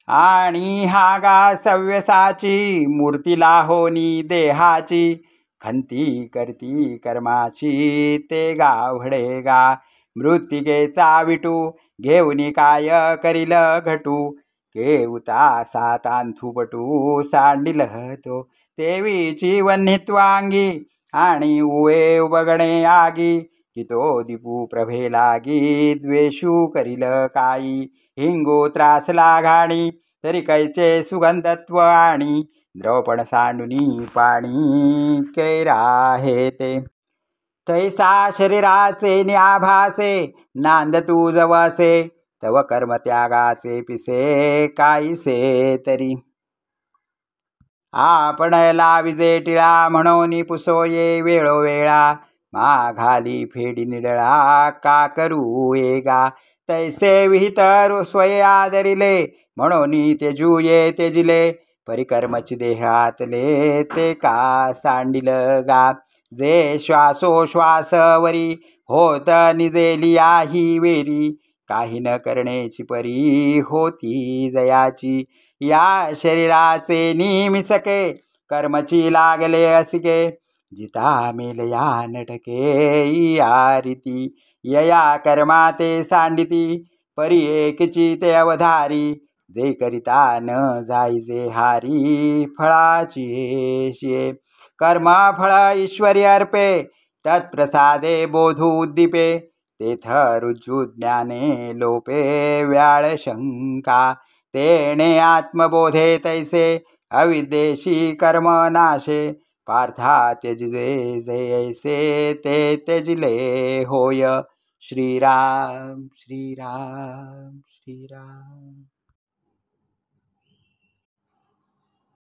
आणि हा गा सव्यसाची मूर्तीला होनी देहाची खंती करती कर्माची ते गावडे गा मृत्तिकेचा विटू घेऊनी काय करील घटू केवता सातांथू बटू सांडिल तो देवीची वन्नित्वांगी आणि उवे उबगणे आगी की तो दिपू प्रभे लागी द्वेषू करील काई हिंगो त्रासला घाणी तरी कैचे सुगंधत्व आणि द्रवपण सांडुनी पाणी कैरा हे ते तैसा शरीराचे न्याभासे नांद तू जवसे तव कर्म त्यागाचे पिसे काहीसे तरी आपण लाविजे टिळा म्हणून पुसोये वेळोवेळा माघाली फेडी निडळा का करू येगा तैसे विहित स्वये आदरिले म्हणून तेजूये तेजिले परिकर्मची देहातले ते का सांडिल गा जे श्वासोश्वासवरी होत निजेलिया ही वेरी काही न करण्याची परी होती जयाची या शरीराचे निमिसके कर्मची लागले असिके जिता मेलया नटके या रीती यया कर्माते सांडिती परी एकची ते अवधारी जे करिता न जाईजे हारी फळाची शिये कर्म फळ ईश्वरी अर्पे तत्प्रसादे बोधू उद्दीपे तेथ रुजू ज्ञाने लोपे व्याळ शंका तेणे आत्मबोधे तैसे अविद्येशी कर्म नाशे पार्था त्यजिले जैसे ते त्यजिले होय. श्रीराम श्रीराम श्रीराम.